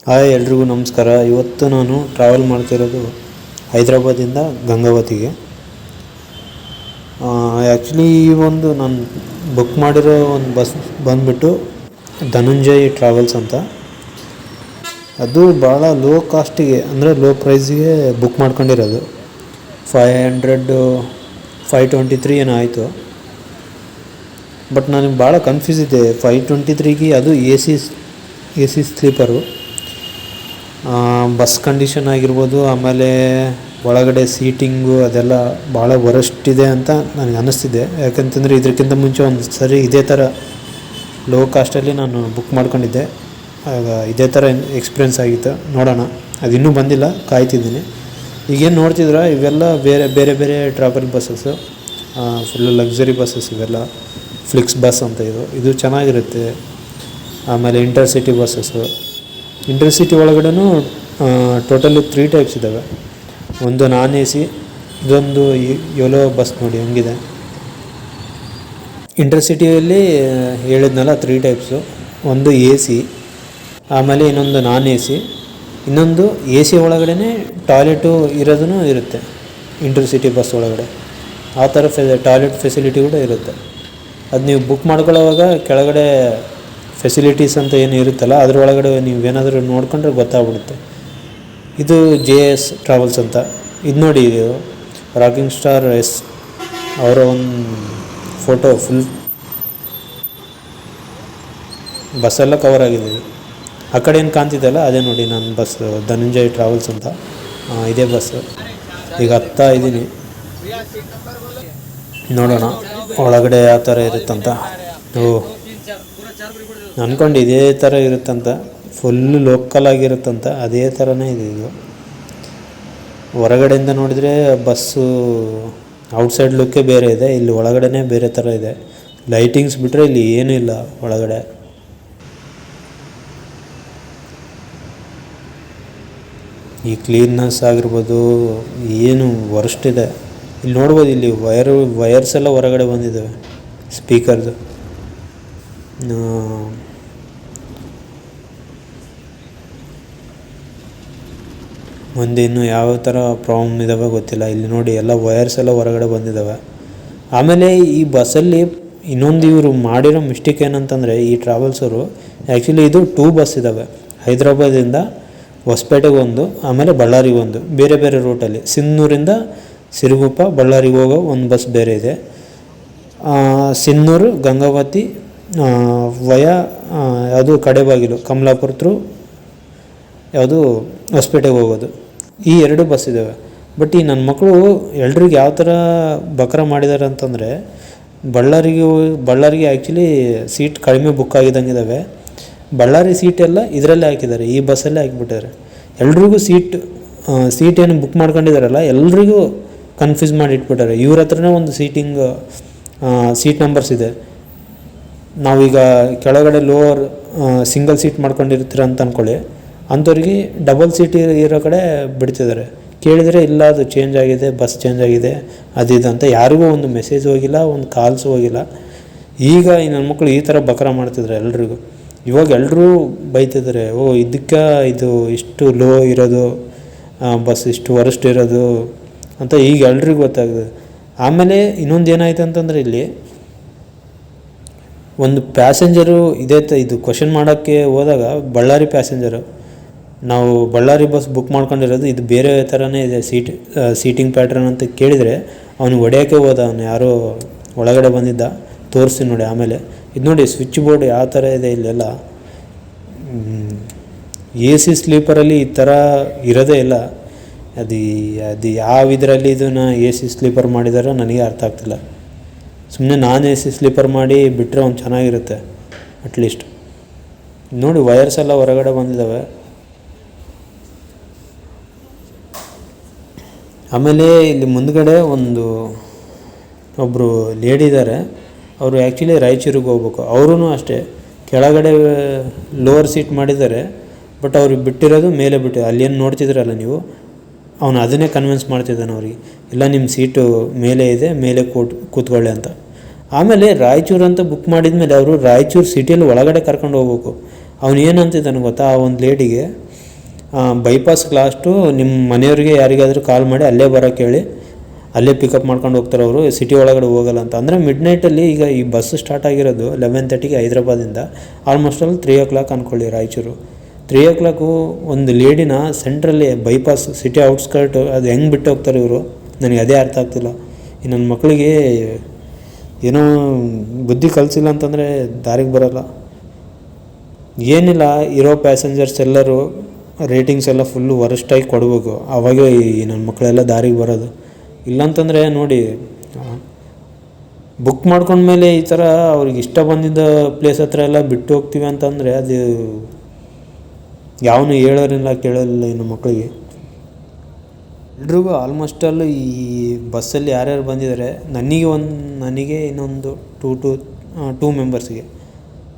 Hi ಎಲ್ರಿಗೂ ನಮಸ್ಕಾರ. ಇವತ್ತು ನಾನು ಟ್ರಾವೆಲ್ ಮಾಡ್ತಿರೋದು ಹೈದರಾಬಾದಿಂದ ಗಂಗಾವತಿಗೆ. ಆ್ಯಕ್ಚುಲಿ ಈ ಒಂದು ನಾನು ಬುಕ್ ಮಾಡಿರೋ ಒಂದು ಬಸ್ ಬಂದುಬಿಟ್ಟು ಧನಂಜಯ್ ಟ್ರಾವೆಲ್ಸ್ ಅಂತ. ಅದು ಭಾಳ ಲೋ ಕಾಸ್ಟಿಗೆ ಅಂದರೆ ಲೋ ಪ್ರೈಸಿಗೆ ಬುಕ್ ಮಾಡ್ಕೊಂಡಿರೋದು. 523 ಏನೋ ಆಯಿತು. ಬಟ್ ನನಗೆ ಭಾಳ ಕನ್ಫ್ಯೂಸ್ ಇದೆ. 523ಗೆ ಅದು A C sleeper. Bus condition ಆಗಿರ್ಬೋದು, ಆಮೇಲೆ ಒಳಗಡೆ ಸೀಟಿಂಗು ಅದೆಲ್ಲ ಭಾಳ ವರಸ್ಟ್ ಇದೆ ಅಂತ ನನಗೆ ಅನ್ನಿಸ್ತಿದೆ. ಯಾಕಂತಂದರೆ ಇದಕ್ಕಿಂತ ಮುಂಚೆ ಒಂದು ಸರಿ ಇದೇ ಥರ ಲೋ ಕಾಸ್ಟಲ್ಲಿ ನಾನು ಬುಕ್ ಮಾಡ್ಕೊಂಡಿದ್ದೆ. ಆಗ ಇದೇ ಥರ ಎಕ್ಸ್ಪೀರಿಯೆನ್ಸ್ ಆಗಿತ್ತು. ನೋಡೋಣ, ಅದು ಇನ್ನೂ ಬಂದಿಲ್ಲ, ಕಾಯ್ತಿದ್ದೀನಿ. ಈಗೇನು ನೋಡ್ತಿದ್ರೆ ಇವೆಲ್ಲ ಬೇರೆ ಬೇರೆ travel buses, full luxury buses ಇವೆಲ್ಲ. ಫ್ಲಿಕ್ಸ್ ಬಸ್ ಅಂತ ಇದು ಚೆನ್ನಾಗಿರುತ್ತೆ. ಆಮೇಲೆ ಇಂಟರ್ಸಿಟಿ ಬಸ್ಸಸ್ಸು. ಇಂಟರ್ಸಿಟಿ ಒಳಗಡೆನೂ ಟೋಟಲಿ 3 ಟೈಪ್ಸ್ ಇದ್ದಾವೆ. ಒಂದು ನಾನ್ ಎ ಸಿ, ಇದೊಂದು ಯೋಲೋ ಬಸ್ ನೋಡಿ ಹೆಂಗಿದೆ. ಇಂಟರ್ಸಿಟಿಯಲ್ಲಿ ಹೇಳಿದ್ನಲ್ಲ 3 ಟೈಪ್ಸು. ಒಂದು ಎ ಸಿ, ಆಮೇಲೆ ಇನ್ನೊಂದು ನಾನ್ ಎ ಸಿ, ಇನ್ನೊಂದು ಎ ಸಿ ಒಳಗಡೆ ಟಾಯ್ಲೆಟು ಇರೋದೂ ಇರುತ್ತೆ ಇಂಟರ್ಸಿಟಿ ಬಸ್ ಒಳಗಡೆ. ಆ ಥರ ಟಾಯ್ಲೆಟ್ ಫೆಸಿಲಿಟಿ ಕೂಡ ಇರುತ್ತೆ. ಅದು ನೀವು ಬುಕ್ ಮಾಡ್ಕೊಳ್ಳೋವಾಗ ಕೆಳಗಡೆ ಫೆಸಿಲಿಟೀಸ್ ಅಂತ ಏನು ಇರುತ್ತಲ್ಲ ಅದರೊಳಗಡೆ ನೀವೇನಾದರೂ ನೋಡ್ಕೊಂಡ್ರೆ ಗೊತ್ತಾಗ್ಬಿಡುತ್ತೆ. ಇದು JS ಟ್ರಾವೆಲ್ಸ್ ಅಂತ. ಇದು ನೋಡಿ, ಇದು ರಾಕಿಂಗ್ ಸ್ಟಾರ್ ಎಸ್ ಅವರ ಒಂದು ಫೋಟೋ, ಫುಲ್ ಬಸ್ಸೆಲ್ಲ ಕವರ್ ಆಗಿದೆ. ಆ ಕಡೆ ಏನು ಕಾಣ್ತಿದ್ದಲ್ಲ ಅದೇ ನೋಡಿ ನನ್ನ ಬಸ್, ಧನಂಜಯ್ ಟ್ರಾವೆಲ್ಸ್ ಅಂತ. ಇದೇ ಬಸ್ಸು. ಈಗ ಹತ್ತಾ ಇದ್ದೀನಿ, ನೋಡೋಣ ಒಳಗಡೆ ಯಾವ ಥರ ಇರುತ್ತಂತ. ಅಂದ್ಕೊಂಡು ಇದೇ ಥರ ಇರುತ್ತಂತ, ಫುಲ್ಲು ಲೋಕಲ್ ಆಗಿರುತ್ತಂತ. ಅದೇ ಥರನೇ ಇದೆ ಇದು. ಹೊರಗಡೆಯಿಂದ ನೋಡಿದರೆ ಬಸ್ಸು ಔಟ್ಸೈಡ್ ಲುಕ್ಕೇ ಬೇರೆ ಇದೆ, ಇಲ್ಲಿ ಒಳಗಡೆ ಬೇರೆ ಥರ ಇದೆ. ಲೈಟಿಂಗ್ಸ್ ಬಿಟ್ಟರೆ ಇಲ್ಲಿ ಏನೂ ಇಲ್ಲ ಒಳಗಡೆ. ಈ ಕ್ಲೀನ್ನೆಸ್ ಆಗಿರ್ಬೋದು ಏನು ವರ್ಸ್ಟ್ ಇದೆ. ಇಲ್ಲಿ ನೋಡ್ಬೋದು, ಇಲ್ಲಿ ವಯರ್ಸ್ ಎಲ್ಲ ಹೊರಗಡೆ ಬಂದಿದ್ದಾವೆ ಸ್ಪೀಕರ್ದು. ಮುಂದೆ ಇನ್ನೂ ಯಾವ ಥರ ಪ್ರಾಬ್ಲಮ್ ಇದ್ದಾವೆ ಗೊತ್ತಿಲ್ಲ. ಇಲ್ಲಿ ನೋಡಿ ಎಲ್ಲ ವಯರ್ಸ್ ಎಲ್ಲ ಹೊರಗಡೆ ಬಂದಿದ್ದಾವೆ. ಆಮೇಲೆ ಈ ಬಸ್ಸಲ್ಲಿ ಇನ್ನೊಂದು ಇವರು ಮಾಡಿರೋ ಮಿಸ್ಟೇಕ್ ಏನಂತಂದರೆ, ಈ ಟ್ರಾವೆಲ್ಸವರು ಆ್ಯಕ್ಚುಲಿ ಇದು 2 ಬಸ್ ಇದ್ದಾವೆ. ಹೈದರಾಬಾದಿಂದ ಹೊಸಪೇಟೆಗೆ ಒಂದು, ಆಮೇಲೆ ಬಳ್ಳಾರಿಗೆ ಒಂದು, ಬೇರೆ ಬೇರೆ ರೂಟಲ್ಲಿ. ಸಿನ್ನೂರಿಂದ ಸಿರುಗುಪ್ಪ ಬಳ್ಳಾರಿಗೆ ಹೋಗೋ ಒಂದು ಬಸ್ ಬೇರೆ ಇದೆ. ಸಿನ್ನೂರು ಗಂಗಾವತಿ ಯಾವುದು ಕಡೆಬಾಗಿಲು ಕಮಲಾಪುರ ಥ್ರೂ ಯಾವುದು ಹೊಸಪೇಟೆಗೆ ಹೋಗೋದು. ಈ 2 ಬಸ್ ಇದ್ದಾವೆ. ಬಟ್ ಈ ನನ್ನ ಮಕ್ಕಳು ಎಲ್ರಿಗೂ ಯಾವ ಥರ ಬಕ್ರ ಮಾಡಿದ್ದಾರೆ ಅಂತಂದರೆ, ಬಳ್ಳಾರಿಗೆ ಆ್ಯಕ್ಚುಲಿ ಸೀಟ್ ಕಡಿಮೆ ಬುಕ್ ಆಗಿದ್ದಂಗಿದ್ದಾವೆ. ಬಳ್ಳಾರಿ ಸೀಟೆಲ್ಲ ಇದರಲ್ಲೇ ಹಾಕಿದ್ದಾರೆ, ಈ ಬಸ್ಸಲ್ಲೇ ಹಾಕಿಬಿಟ್ಟಿದ್ದಾರೆ. ಎಲ್ರಿಗೂ ಸೀಟ್ ಏನು ಬುಕ್ ಮಾಡ್ಕೊಂಡಿದ್ದಾರಲ್ಲ ಎಲ್ರಿಗೂ ಕನ್ಫ್ಯೂಸ್ ಮಾಡಿ ಇಟ್ಬಿಟ್ಟಾರೆ. ಇವ್ರ ಹತ್ರನೇ ಒಂದು ಸೀಟ್ ನಂಬರ್ಸ್ ಇದೆ. ನಾವೀಗ ಕೆಳಗಡೆ ಲೋವರ್ ಸಿಂಗಲ್ ಸೀಟ್ ಮಾಡ್ಕೊಂಡಿರ್ತೀರ ಅಂತ ಅಂದ್ಕೊಳ್ಳಿ, ಅಂಥವ್ರಿಗೆ ಡಬಲ್ ಸೀಟ್ ಇರೋ ಕಡೆ ಬಿಡ್ತಿದ್ದಾರೆ. ಕೇಳಿದರೆ ಇಲ್ಲ, ಅದು ಚೇಂಜ್ ಆಗಿದೆ, ಬಸ್ ಚೇಂಜ್ ಆಗಿದೆ, ಅದಿದೆ ಅಂತ. ಯಾರಿಗೂ ಒಂದು ಮೆಸೇಜ್ ಹೋಗಿಲ್ಲ, ಒಂದು ಕಾಲ್ಸು ಹೋಗಿಲ್ಲ. ಈಗ ಈ ನನ್ನ ಮಕ್ಕಳು ಈ ಥರ ಬಕ್ರ ಮಾಡ್ತಿದ್ದಾರೆ ಎಲ್ರಿಗೂ. ಇವಾಗ ಎಲ್ಲರೂ ಬೈತಿದ್ದಾರೆ, ಇದಕ್ಕೆ ಇದು ಇಷ್ಟು ಲೋ ಇರೋದು, ಬಸ್ ಇಷ್ಟು ವರಸ್ಟ್ ಇರೋದು ಅಂತ ಈಗ ಎಲ್ರಿಗೂ ಗೊತ್ತಾಗಿದೆ. ಆಮೇಲೆ ಇನ್ನೊಂದು ಏನಾಯ್ತು ಅಂತಂದರೆ, ಇಲ್ಲಿ ಒಂದು ಪ್ಯಾಸೆಂಜರು ಇದು ಕ್ವಶನ್ ಮಾಡೋಕ್ಕೆ ಹೋದಾಗ, ಬಳ್ಳಾರಿ ಪ್ಯಾಸೆಂಜರು, ನಾವು ಬಳ್ಳಾರಿ ಬಸ್ ಬುಕ್ ಮಾಡ್ಕೊಂಡಿರೋದು ಇದು ಬೇರೆ ಥರನೇ ಇದೆ ಸೀಟಿಂಗ್ ಪ್ಯಾಟ್ರನ್ ಅಂತ ಕೇಳಿದರೆ, ಅವನಿಗೆ ಹೊಡೆಯೋಕ್ಕೆ ಹೋದ. ಅವನು ಯಾರೋ ಒಳಗಡೆ ಬಂದಿದ್ದ, ತೋರಿಸ್ತೀನಿ ನೋಡಿ ಆಮೇಲೆ. ಇದು ನೋಡಿ ಸ್ವಿಚ್ ಬೋರ್ಡ್ ಯಾವ ಥರ ಇದೆ ಇಲ್ಲೆಲ್ಲ. ಎ ಸಿ ಸ್ಲೀಪರಲ್ಲಿ ಈ ಥರ ಇರೋದೇ ಇಲ್ಲ. ಅದು ಯಾವ ಇದರಲ್ಲಿ ಇದನ್ನು ಎ ಸಿ ಸ್ಲೀಪರ್ ಮಾಡಿದಾರೋ ನನಗೆ ಅರ್ಥ ಆಗ್ತಿಲ್ಲ. ಸುಮ್ಮನೆ ನಾನ್ ಎ ಸಿ ಸ್ಲೀಪರ್ ಮಾಡಿ ಬಿಟ್ಟರೆ ಒಂದು ಚೆನ್ನಾಗಿರುತ್ತೆ ಅಟ್ಲೀಸ್ಟ್. ನೋಡಿ ವಯರ್ಸ್ ಎಲ್ಲ ಹೊರಗಡೆ ಬಂದಿದ್ದಾವೆ. ಆಮೇಲೆ ಇಲ್ಲಿ ಮುಂದ್ಗಡೆ ಒಬ್ಬರು ಲೇಡಿ ಇದ್ದಾರೆ. ಅವರು ಆ್ಯಕ್ಚುಲಿ ರಾಯಚೂರಿಗೆ ಹೋಗ್ಬೇಕು. ಅವರೂ ಅಷ್ಟೇ ಕೆಳಗಡೆ ಲೋವರ್ ಸೀಟ್ ಮಾಡಿದ್ದಾರೆ, ಬಟ್ ಅವ್ರಿಗೆ ಬಿಟ್ಟಿರೋದು ಮೇಲೆ ಬಿಟ್ಟಿದ್ದಾರೆ. ಅಲ್ಲೇನು ನೋಡ್ತಿದ್ರಲ್ಲ ನೀವು, ಅವನು ಅದನ್ನೇ ಕನ್ವಿನ್ಸ್ ಮಾಡ್ತಿದ್ದಾನೆ ಅವ್ರಿಗೆ, ಇಲ್ಲ ನಿಮ್ಮ ಸೀಟು ಮೇಲೆ ಇದೆ, ಮೇಲೆ ಕೂತ್ಕೊಳ್ಳಿ ಅಂತ. ಆಮೇಲೆ ರಾಯಚೂರು ಅಂತ ಬುಕ್ ಮಾಡಿದ ಮೇಲೆ ಅವರು ರಾಯಚೂರು ಸಿಟಿಯಲ್ಲಿ ಒಳಗಡೆ ಕರ್ಕೊಂಡು ಹೋಗ್ಬೇಕು. ಅವನು ಏನಂತಿದ್ದಾನೆ ಗೊತ್ತಾ, ಆ ಒಂದು ಲೇಡಿಗೆ, ಬೈಪಾಸ್ಗೆ ಲಾಸ್ಟು ನಿಮ್ಮ ಮನೆಯವ್ರಿಗೆ ಯಾರಿಗಾದರೂ ಕಾಲ್ ಮಾಡಿ ಅಲ್ಲೇ ಬರೋಕ್ಕೆ ಹೇಳಿ, ಅಲ್ಲೇ ಪಿಕಪ್ ಮಾಡ್ಕೊಂಡು ಹೋಗ್ತಾರೆ ಅವರು, ಸಿಟಿ ಒಳಗಡೆ ಹೋಗಲ್ಲ ಅಂತ. ಅಂದರೆ ಮಿಡ್ ನೈಟಲ್ಲಿ ಈಗ ಈ ಬಸ್ ಸ್ಟಾರ್ಟ್ ಆಗಿರೋದು 11:30ಗೆ ಹೈದ್ರಾಬಾದಿಂದ, ಆಲ್ಮೋಸ್ಟ್ ಅಲ್ಲಿ 3 o'clock ಅಂದ್ಕೊಳ್ಳಿ ರಾಯಚೂರು. 3 o'clock ಒಂದು ಲೇಡಿನ ಸೆಂಟ್ರಲ್ಲಿ ಬೈಪಾಸ್ ಸಿಟಿ ಔಟ್ಸ್ಕರ್ಟ್ ಅದು ಹೆಂಗೆ ಬಿಟ್ಟು ಹೋಗ್ತಾರೆ ಇವರು, ನನಗೆ ಅದೇ ಅರ್ಥ ಆಗ್ತಿಲ್ಲ. ಈ ನನ್ನ ಮಕ್ಕಳಿಗೆ ಏನೋ ಬುದ್ಧಿ ಕಲಿಸಿಲ್ಲ ಅಂತಂದರೆ ದಾರಿಗೆ ಬರೋಲ್ಲ. ಏನಿಲ್ಲ, ಇರೋ ಪ್ಯಾಸೆಂಜರ್ಸ್ ಎಲ್ಲರೂ ರೇಟಿಂಗ್ಸ್ ಎಲ್ಲ ಫುಲ್ಲು ವರಸ್ಟಾಗಿ ಕೊಡಬೇಕು, ಆವಾಗೇ ಈ ನನ್ನ ಮಕ್ಕಳೆಲ್ಲ ದಾರಿಗೆ ಬರೋದು. ಇಲ್ಲಾಂತಂದರೆ ನೋಡಿ, ಬುಕ್ ಮಾಡ್ಕೊಂಡ್ಮೇಲೆ ಈ ಥರ ಅವ್ರಿಗೆ ಇಷ್ಟ ಬಂದಿದ್ದ ಪ್ಲೇಸ್ ಹತ್ರ ಎಲ್ಲ ಬಿಟ್ಟು ಹೋಗ್ತೀವಿ ಅಂತಂದರೆ ಅದು ಯಾವನು ಹೇಳೋರಿಲ್ಲ ಕೇಳೋರಿಲ್ಲ ಇನ್ನು ಮಕ್ಕಳಿಗೆ. ಎಲ್ರಿಗೂ ಆಲ್ಮೋಸ್ಟ್ ಅಲ್ಲೂ ಈ ಬಸ್ಸಲ್ಲಿ ಯಾರ್ಯಾರು ಬಂದಿದ್ದಾರೆ, ನನಗೆ ಇನ್ನೊಂದು ಟೂ ಮೆಂಬರ್ಸಿಗೆ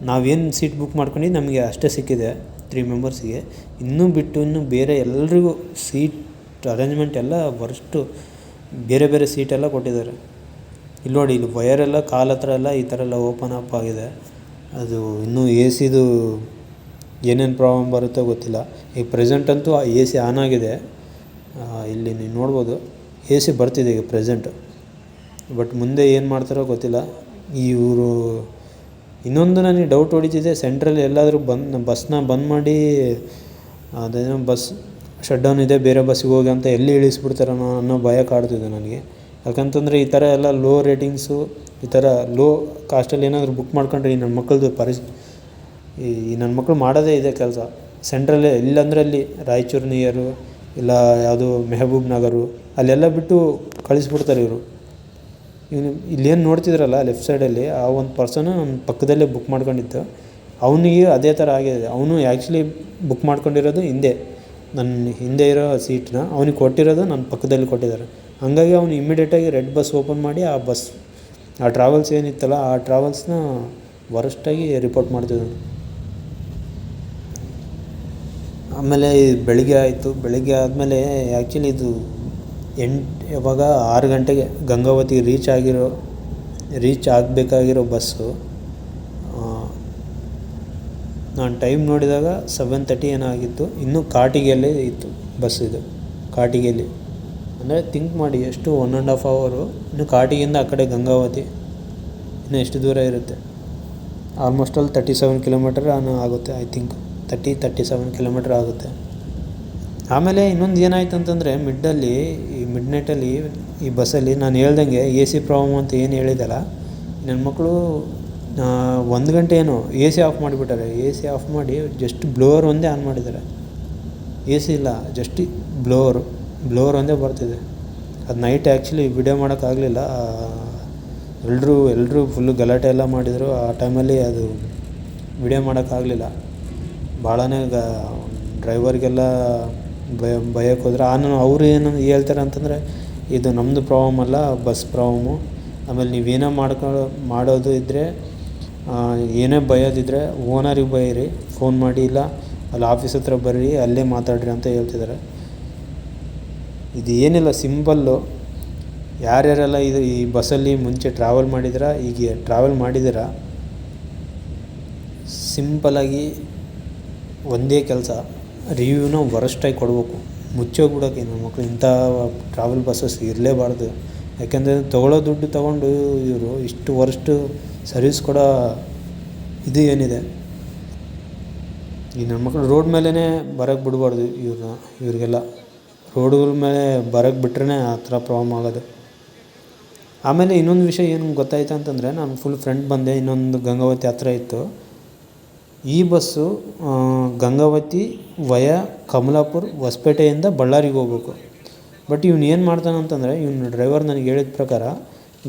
ನಾವೇನು ಸೀಟ್ ಬುಕ್ ಮಾಡ್ಕೊಂಡು ನಮಗೆ ಅಷ್ಟೇ ಸಿಕ್ಕಿದೆ 3 ಮೆಂಬರ್ಸಿಗೆ. ಇನ್ನೂ ಬೇರೆ ಎಲ್ರಿಗೂ ಸೀಟ್ ಅರೇಂಜ್ಮೆಂಟ್ ಎಲ್ಲ ವರ್ಸ್ಟು, ಬೇರೆ ಬೇರೆ ಸೀಟೆಲ್ಲ ಕೊಟ್ಟಿದ್ದಾರೆ. ಇಲ್ಲಿ ನೋಡಿ, ಇಲ್ಲಿ ವಯರೆಲ್ಲ ಕಾಲ ಹತ್ರ ಎಲ್ಲ ಈ ಥರ ಎಲ್ಲ ಓಪನ್ ಅಪ್ ಆಗಿದೆ. ಅದು ಇನ್ನೂ ಎ ಸಿದು ಏನೇನು ಪ್ರಾಬ್ಲಮ್ ಬರುತ್ತೋ ಗೊತ್ತಿಲ್ಲ. ಈಗ ಪ್ರೆಸೆಂಟ್ ಅಂತೂ ಆ ಎ ಸಿ ಆನ್ ಆಗಿದೆ, ಇಲ್ಲಿ ನೀವು ನೋಡ್ಬೋದು ಎ ಸಿ ಬರ್ತಿದೆ ಈಗ ಪ್ರೆಸೆಂಟ್. ಬಟ್ ಮುಂದೆ ಏನು ಮಾಡ್ತಾರೋ ಗೊತ್ತಿಲ್ಲ ಇವರು. ಇನ್ನೊಂದು ನನಗೆ ಡೌಟ್ ಹೊಡಿತಿದೆ, ಸೆಂಟ್ರಲ್ಲಿ ಎಲ್ಲಾದರೂ ಬಸ್ನ ಬಂದ್ ಮಾಡಿ ಅದೇನೋ ಬಸ್ ಶಟ್ ಡೌನ್ ಇದೆ ಬೇರೆ ಬಸ್ಸಿಗೆ ಹೋಗಿ ಅಂತ ಎಲ್ಲಿ ಇಳಿಸ್ಬಿಡ್ತಾರೋ ಅನ್ನೋ ಭಯ ಕಾಡ್ತಿದೆ ನನಗೆ. ಯಾಕಂತಂದರೆ ಈ ಥರ ಎಲ್ಲ ಲೋ ರೇಟಿಂಗ್ಸು, ಈ ಥರ ಲೋ ಕಾಸ್ಟಲ್ಲಿ ಏನಾದರೂ ಬುಕ್ ಮಾಡ್ಕೊಂಡ್ರೆ ಈ ನನ್ನ ಮಕ್ಕಳದು ಈ ನನ್ನ ಮಕ್ಕಳು ಮಾಡೋದೇ ಇದೆ ಕೆಲಸ. ಸೆಂಟ್ರಲ್ಲೇ ಇಲ್ಲಾಂದರೆ ಅಲ್ಲಿ ರಾಯಚೂರು ನಿಯರು, ಇಲ್ಲ ಯಾವುದು ಮೆಹಬೂಬ್ ನಗರು, ಅಲ್ಲೆಲ್ಲ ಬಿಟ್ಟು ಕಳಿಸ್ಬಿಡ್ತಾರೆ ಇವರು. ಇಲ್ಲೇನು ನೋಡ್ತಿದ್ರಲ್ಲ ಲೆಫ್ಟ್ ಸೈಡಲ್ಲಿ, ಆ ಒಂದು ಪರ್ಸನು ನನ್ನ ಪಕ್ಕದಲ್ಲೇ ಬುಕ್ ಮಾಡ್ಕೊಂಡಿದ್ದು, ಅವನಿಗೆ ಅದೇ ಥರ ಆಗಿದೆ. ಅವನು ಆ್ಯಕ್ಚುಲಿ ಬುಕ್ ಮಾಡ್ಕೊಂಡಿರೋದು ನನ್ನ ಹಿಂದೆ ಇರೋ ಸೀಟ್ನ ಅವನಿಗೆ ಕೊಟ್ಟಿರೋದು ನನ್ನ ಪಕ್ಕದಲ್ಲಿ ಕೊಟ್ಟಿದ್ದಾರೆ. ಹಾಗಾಗಿ ಅವನು ಇಮ್ಮಿಡಿಯೇಟಾಗಿ ರೆಡ್ ಬಸ್ ಓಪನ್ ಮಾಡಿ ಆ ಟ್ರಾವೆಲ್ಸ್ ಏನಿತ್ತಲ್ಲ ಆ ಟ್ರಾವೆಲ್ಸ್ನ ವರಸ್ಟಾಗಿ ರಿಪೋರ್ಟ್ ಮಾಡ್ತಿದ್ದಾನೆ. ಆಮೇಲೆ ಬೆಳಿಗ್ಗೆ ಆಯಿತು. ಬೆಳಿಗ್ಗೆ ಆದಮೇಲೆ ಆ್ಯಕ್ಚುಲಿ ಇದು ಯಾವಾಗ 6 ಗಂಟೆಗೆ ಗಂಗಾವತಿ ರೀಚ್ ಆಗಬೇಕಾಗಿರೋ ಬಸ್ಸು, ನಾನು ಟೈಮ್ ನೋಡಿದಾಗ 7:30 ಏನೋ ಆಗಿತ್ತು. ಇನ್ನೂ ಕಾಟಿಗೆಯಲ್ಲೇ ಇತ್ತು ಬಸ್. ಇದು ಕಾಟಿಗೆಯಲ್ಲಿ ಅಂದರೆ ಥಿಂಕ್ ಮಾಡಿ, ಎಷ್ಟು 1.5 hour. ಇನ್ನು ಕಾಟಿಗಿಂದ ಆ ಕಡೆ ಗಂಗಾವತಿ ಇನ್ನು ಎಷ್ಟು ದೂರ ಇರುತ್ತೆ, ಆಲ್ಮೋಸ್ಟ್ ಅಲ್ಲಿ 37 ಕಿಲೋಮೀಟರ್ ಆಗುತ್ತೆ. ಐ ಥಿಂಕ್ 37 ಕಿಲೋಮೀಟರ್ ಆಗುತ್ತೆ. ಆಮೇಲೆ ಇನ್ನೊಂದು ಏನಾಯ್ತು ಅಂತಂದರೆ, ಮಿಡ್ ನೈಟಲ್ಲಿ ಈ ಬಸ್ಸಲ್ಲಿ ನಾನು ಹೇಳ್ದಂಗೆ ಎ ಸಿ ಪ್ರಾಬ್ಲಮ್ ಅಂತ ಏನು ಹೇಳಿದಲ್ಲ, ನನ್ನ ಮಕ್ಕಳು 1 ಗಂಟೆ ಏನೋ ಎ ಸಿ ಆಫ್ ಮಾಡಿಬಿಟ್ಟಾರೆ. ಎ ಸಿ ಆಫ್ ಮಾಡಿ ಜಸ್ಟ್ ಬ್ಲೋವರ್ ಒಂದೇ ಆನ್ ಮಾಡಿದ್ದಾರೆ. ಎ ಸಿ ಇಲ್ಲ, ಜಸ್ಟ್ ಬ್ಲೋವರ್ ಒಂದೇ ಬರ್ತಿದೆ. ಅದು ನೈಟ್ ಆ್ಯಕ್ಚುಲಿ ವಿಡಿಯೋ ಮಾಡೋಕ್ಕಾಗಲಿಲ್ಲ. ಎಲ್ಲರೂ ಫುಲ್ಲು ಗಲಾಟೆ ಎಲ್ಲ ಮಾಡಿದರು. ಆ ಟೈಮಲ್ಲಿ ಅದು ವಿಡಿಯೋ ಮಾಡೋಕ್ಕಾಗಲಿಲ್ಲ. ಭಾಳನೇ ಡ್ರೈವರ್ಗೆಲ್ಲ ಭಯಕ್ಕೆ ಹೋದ್ರೆ. ಅವರು ಏನು ಹೇಳ್ತಾರೆ ಅಂತಂದರೆ, ಇದು ನಮ್ಮದು ಪ್ರಾಬ್ಲಮ್ ಅಲ್ಲ, ಬಸ್ ಪ್ರಾಬ್ಲಮ್ಮು. ಆಮೇಲೆ ನೀವೇನೋ ಮಾಡೋದು ಇದ್ದರೆ, ಏನೇ ಬಯೋದಿದ್ದರೆ ಓನರಿಗೆ ಬೈರಿ, ಫೋನ್ ಮಾಡಿ, ಇಲ್ಲ ಅಲ್ಲಿ ಆಫೀಸ್ ಹತ್ರ ಬರ್ರಿ, ಅಲ್ಲೇ ಮಾತಾಡ್ರಿ ಅಂತ ಹೇಳ್ತಿದ್ದಾರೆ. ಇದು ಏನಿಲ್ಲ, ಸಿಂಪಲ್ಲು. ಯಾರ್ಯಾರೆಲ್ಲ ಈ ಬಸ್ಸಲ್ಲಿ ಮುಂಚೆ ಟ್ರಾವೆಲ್ ಮಾಡಿದ್ದೀರಾ, ಸಿಂಪಲಾಗಿ ಒಂದೇ ಕೆಲಸ, ರಿವ್ಯೂನ ವರಸ್ಟಾಗಿ ಕೊಡಬೇಕು, ಮುಚ್ಚೋಗ್ಬಿಡೋಕೆ. ನಮ್ಮ ಮಕ್ಕಳು ಇಂಥ ಟ್ರಾವೆಲ್ ಬಸ್ಸಸ್ ಇರಲೇಬಾರ್ದು. ಯಾಕೆಂದರೆ ತೊಗೊಳ್ಳೋ ದುಡ್ಡು ತೊಗೊಂಡು ಇವರು ಇಷ್ಟು ವರಷ್ಟು ಸರ್ವಿಸ್ ಕೊಡೋ ಇದು ಏನಿದೆ, ಈ ನನ್ನ ಮಕ್ಕಳು ರೋಡ್ ಮೇಲೇ ಬರೋಕ್ಕೆ ಬಿಡಬಾರ್ದು ಇವ್ರಿಗೆಲ್ಲ. ರೋಡ್ಗಳ ಮೇಲೆ ಬರೋಕ್ಕೆ ಬಿಟ್ರೆ ಆ ಥರ ಪ್ರಾಬ್ಲಮ್ ಆಗೋದು. ಆಮೇಲೆ ಇನ್ನೊಂದು ವಿಷಯ ಏನು ಗೊತ್ತಾಯ್ತು ಅಂತಂದರೆ, ನಾನು ಫುಲ್ ಫ್ರೆಂಡ್ ಬಂದೆ, ಇನ್ನೊಂದು ಗಂಗಾವತಿ ಹತ್ರ ಇತ್ತು. ಈ ಬಸ್ಸು ಗಂಗಾವತಿ ವಯಾ ಕಮಲಾಪುರ ಹೊಸಪೇಟೆಯಿಂದ ಬಳ್ಳಾರಿಗೆ ಹೋಗ್ಬೇಕು. ಬಟ್ ಇವನು ಏನು ಮಾಡ್ತಾನೆ ಅಂತಂದರೆ, ಡ್ರೈವರ್ ನನಗೆ ಹೇಳಿದ ಪ್ರಕಾರ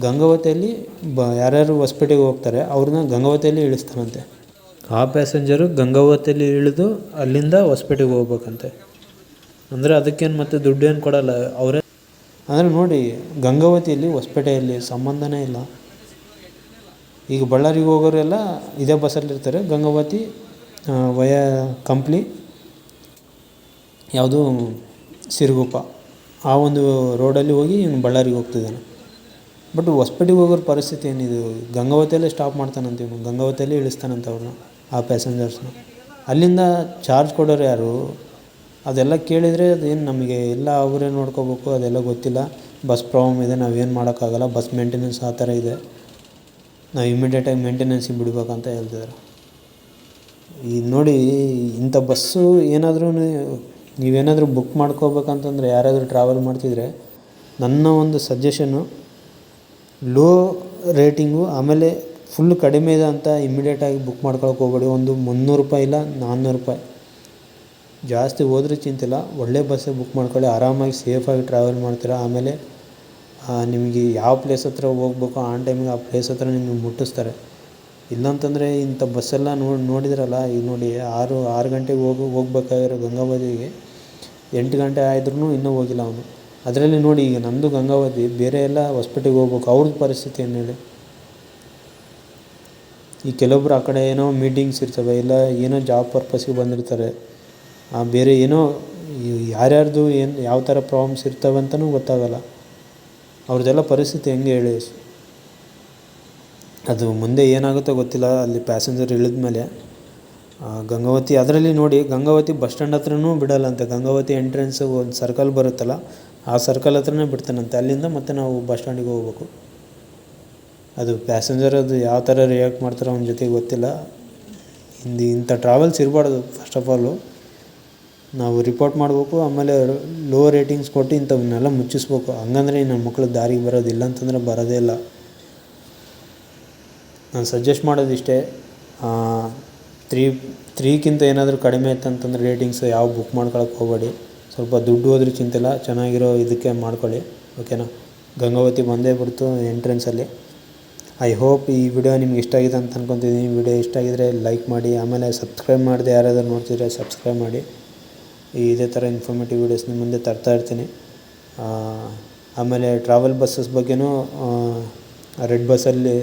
ಗಂಗಾವತಿಯಲ್ಲಿ ಯಾರ್ಯಾರು ಹೊಸಪೇಟೆಗೆ ಹೋಗ್ತಾರೆ ಅವ್ರನ್ನ ಗಂಗಾವತಿಯಲ್ಲಿ ಇಳಿಸ್ತಾನಂತೆ. ಆ ಪ್ಯಾಸೆಂಜರು ಗಂಗಾವತಿಯಲ್ಲಿ ಇಳಿದು ಅಲ್ಲಿಂದ ಹೊಸಪೇಟೆಗೆ ಹೋಗ್ಬೇಕಂತೆ. ಅಂದರೆ ಅದಕ್ಕೇನು ಮತ್ತೆ ದುಡ್ಡು ಏನು ಕೊಡೋಲ್ಲ ಅವರೇ. ಅಂದರೆ ನೋಡಿ, ಗಂಗಾವತಿಯಲ್ಲಿ ಹೊಸಪೇಟೆಯಲ್ಲಿ ಸಂಬಂಧನೇ ಇಲ್ಲ. ಈಗ ಬಳ್ಳಾರಿಗೆ ಹೋಗೋರೆಲ್ಲ ಇದೇ ಬಸ್ಸಲ್ಲಿರ್ತಾರೆ. ಗಂಗಾವತಿ ವಯಾ ಕಂಪ್ಲಿ ಯಾವುದು ಸಿರುಗುಪ್ಪ ಆ ಒಂದು ರೋಡಲ್ಲಿ ಹೋಗಿ ಇವನು ಬಳ್ಳಾರಿಗೆ ಹೋಗ್ತಿದ್ದಾನೆ. ಬಟ್ ಹೊಸಪೇಟೆಗೆ ಹೋಗೋರ ಪರಿಸ್ಥಿತಿ ಏನಿದು, ಗಂಗಾವತಿಯಲ್ಲೇ ಸ್ಟಾಪ್ ಮಾಡ್ತಾನಂತ ಇವನು, ಗಂಗಾವತಿಯಲ್ಲೇ ಇಳಿಸ್ತಾನಂತ ಅವ್ರನ್ನ, ಆ ಪ್ಯಾಸೆಂಜರ್ಸ್ನ. ಅಲ್ಲಿಂದ ಚಾರ್ಜ್ ಕೊಡೋರು ಯಾರು, ಅದೆಲ್ಲ ಕೇಳಿದರೆ ಅದೇನು ನಮಗೆ ಎಲ್ಲ ಅವರೇ ನೋಡ್ಕೋಬೇಕು ಅದೆಲ್ಲ ಗೊತ್ತಿಲ್ಲ. ಬಸ್ ಪ್ರಾಬ್ಲಮ್ ಇದೆ, ನಾವೇನು ಮಾಡೋಕ್ಕಾಗಲ್ಲ, ಬಸ್ ಮೇಂಟೆನೆನ್ಸ್ ಆ ಥರ ಇದೆ, ನಾವು ಇಮಿಡಿಯೇಟಾಗಿ ಮೇಂಟೆನೆನ್ಸಿಗೆ ಬಿಡಬೇಕಂತ ಹೇಳ್ತಿದ್ದಾರೆ. ಈಗ ನೋಡಿ, ಇಂಥ ಬಸ್ಸು ಏನಾದರೂ ನೀವೇನಾದರೂ ಬುಕ್ ಮಾಡ್ಕೋಬೇಕಂತಂದರೆ, ಯಾರಾದರೂ ಟ್ರಾವೆಲ್ ಮಾಡ್ತಿದ್ರೆ ನನ್ನ ಒಂದು ಸಜೆಷನ್ನು ಲೋ ರೇಟಿಂಗು, ಆಮೇಲೆ ಫುಲ್ ಕಡಿಮೆ ಇದೆ ಅಂತ ಇಮ್ಮಿಡಿಯೇಟಾಗಿ ಬುಕ್ ಮಾಡ್ಕೊಳಕ್ಕೆ ಹೋಗ್ಬೇಡಿ. ಒಂದು 300 ರೂಪಾಯಿ ಇಲ್ಲ 400 ರೂಪಾಯಿ ಜಾಸ್ತಿ ಹೋದ್ರೂ ಚಿಂತಿಲ್ಲ, ಒಳ್ಳೆ ಬಸ್ಸೇ ಬುಕ್ ಮಾಡ್ಕೊಳ್ಳಿ. ಆರಾಮಾಗಿ ಸೇಫಾಗಿ ಟ್ರಾವೆಲ್ ಮಾಡ್ತೀರಾ. ಆಮೇಲೆ ನಿಮಗೆ ಯಾವ ಪ್ಲೇಸ್ ಹತ್ರ ಹೋಗ್ಬೇಕು ಆನ್ ಟೈಮಿಗೆ ಆ ಪ್ಲೇಸ್ ಹತ್ರ ನಿಮಗೆ ಮುಟ್ಟಿಸ್ತಾರೆ. ಇಲ್ಲಾಂತಂದರೆ ಇಂಥ ಬಸ್ಸೆಲ್ಲ ನೋಡಿದ್ರಲ್ಲ, ಈಗ ನೋಡಿ 6 ಗಂಟೆಗೆ ಹೋಗ್ಬೇಕಾಗಿರೋ ಗಂಗಾವತಿಗೆ 8 ಗಂಟೆ ಆದ್ರೂ ಇನ್ನೂ ಹೋಗಿಲ್ಲ ಅವನು. ಅದರಲ್ಲಿ ನೋಡಿ, ಈಗ ನಮ್ಮದು ಗಂಗಾವತಿ, ಬೇರೆ ಎಲ್ಲ ಹೊಸಪೇಟೆಗೆ ಹೋಗ್ಬೇಕು, ಅವ್ರದ್ದು ಪರಿಸ್ಥಿತಿ ಏನು ಹೇಳಿ. ಈ ಕೆಲವೊಬ್ರು ಆ ಕಡೆ ಏನೋ ಮೀಟಿಂಗ್ಸ್ ಇರ್ತವೆ, ಇಲ್ಲ ಏನೋ ಜಾಬ್ ಪರ್ಪಸ್ಗೆ ಬಂದಿರ್ತಾರೆ, ಬೇರೆ ಏನೋ ಯಾರ್ಯಾರ್ದು ಏನು ಯಾವ ಥರ ಪ್ರಾಬ್ಲಮ್ಸ್ ಇರ್ತವೆ ಅಂತಲೂ ಗೊತ್ತಾಗಲ್ಲ. ಅವ್ರದ್ದೆಲ್ಲ ಪರಿಸ್ಥಿತಿ ಹೆಂಗೆ ಹೇಳಿ. ಅದು ಮುಂದೆ ಏನಾಗುತ್ತೋ ಗೊತ್ತಿಲ್ಲ. ಅಲ್ಲಿ ಪ್ಯಾಸೆಂಜರ್ ಇಳಿದ ಮೇಲೆ ಗಂಗಾವತಿ, ಅದರಲ್ಲಿ ನೋಡಿ ಗಂಗಾವತಿ ಬಸ್ ಸ್ಟ್ಯಾಂಡ್ ಹತ್ರನೂ ಬಿಡೋಲ್ಲಂತೆ. ಗಂಗಾವತಿ ಎಂಟ್ರೆನ್ಸ್ ಒಂದು ಸರ್ಕಲ್ ಬರುತ್ತಲ್ಲ, ಆ ಸರ್ಕಲ್ ಹತ್ರನೇ ಬಿಡ್ತಾನಂತೆ. ಅಲ್ಲಿಂದ ಮತ್ತೆ ನಾವು ಬಸ್ ಸ್ಟ್ಯಾಂಡಿಗೆ ಹೋಗ್ಬೇಕು. ಅದು ಪ್ಯಾಸೆಂಜರ್ ಅದು ಯಾವ ಥರ ರಿಯಾಕ್ಟ್ ಮಾಡ್ತಾರೋ ಅವನ ಜೊತೆಗೆ ಗೊತ್ತಿಲ್ಲ. ಇಂಥ ಟ್ರಾವೆಲ್ಸ್ ಇರಬಾರ್ದು. ಫಸ್ಟ್ ಆಫ್ ಆಲು ನಾವು ರಿಪೋರ್ಟ್ ಮಾಡಬೇಕು, ಆಮೇಲೆ ಲೋ ರೇಟಿಂಗ್ಸ್ ಕೊಟ್ಟು ಇಂಥವನ್ನೆಲ್ಲ ಮುಚ್ಚಿಸ್ಬೇಕು. ಹಂಗಂದ್ರೆ ನಮ್ಮ ಮಕ್ಕಳು ದಾರಿಗೆ ಬರೋದಿಲ್ಲ, ಅಂತಂದರೆ ಬರೋದೇ ಇಲ್ಲ. ನಾನು ಸಜೆಸ್ಟ್ ಮಾಡೋದಿಷ್ಟೇ, 3ಕ್ಕಿಂತ ಏನಾದರೂ ಕಡಿಮೆ ಇತ್ತಂತಂದರೆ ರೇಟಿಂಗ್ಸ್ ಯಾವ ಬುಕ್ ಮಾಡ್ಕೊಳಕ್ಕೆ ಹೋಗಬೇಡಿ. ಸ್ವಲ್ಪ ದುಡ್ಡು ಹೋದ್ರೂ ಚಿಂತಿಲ್ಲ, ಚೆನ್ನಾಗಿರೋ ಇದಕ್ಕೆ ಮಾಡ್ಕೊಳ್ಳಿ, ಓಕೆನಾ. ಗಂಗಾವತಿ ಬಂದೇ ಬಿಡ್ತು ಎಂಟ್ರೆನ್ಸಲ್ಲಿ. ಐ ಹೋಪ್ ಈ ವಿಡಿಯೋ ನಿಮ್ಗೆ ಇಷ್ಟ ಆಗಿದೆ ಅಂತ ಅಂದ್ಕೊತಿದ್ದೀನಿ. ವಿಡಿಯೋ ಇಷ್ಟ ಆಗಿದರೆ ಲೈಕ್ ಮಾಡಿ, ಆಮೇಲೆ ಸಬ್ಸ್ಕ್ರೈಬ್ ಮಾಡಿದೆ ಯಾರಾದರೂ ನೋಡ್ತಿದ್ರೆ ಸಬ್ಸ್ಕ್ರೈಬ್ ಮಾಡಿ. ಇದೇ ಥರ ಇನ್ಫಾರ್ಮೇಟಿವ್ ವೀಡಿಯೋಸ್ ನಿಮ್ಮ ಮುಂದೆ ತರ್ತಾ ಇರ್ತೀನಿ. ಆಮೇಲೆ ಟ್ರಾವೆಲ್ ಬಸ್ಸಸ್ ಬಗ್ಗೆನೂ, ರೆಡ್ ಬಸ್ಸಲ್ಲಿ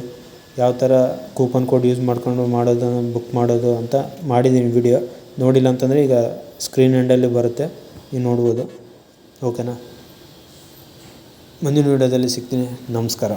ಯಾವ ಥರ ಕೂಪನ್ ಕೋಡ್ ಯೂಸ್ ಮಾಡ್ಕೊಂಡು ಬುಕ್ ಮಾಡೋದು ಅಂತ ಮಾಡಿದ್ದೀನಿ ವಿಡಿಯೋ. ನೋಡಿಲ್ಲ ಅಂತಂದರೆ ಈಗ ಸ್ಕ್ರೀನ್ ಎಂಡಲ್ಲಿ ಬರುತ್ತೆ, ನೀವು ನೋಡ್ಬೋದು, ಓಕೆನಾ. ಮುಂದಿನ ವಿಡಿಯೋದಲ್ಲಿ ಸಿಗ್ತೀನಿ. ನಮಸ್ಕಾರ.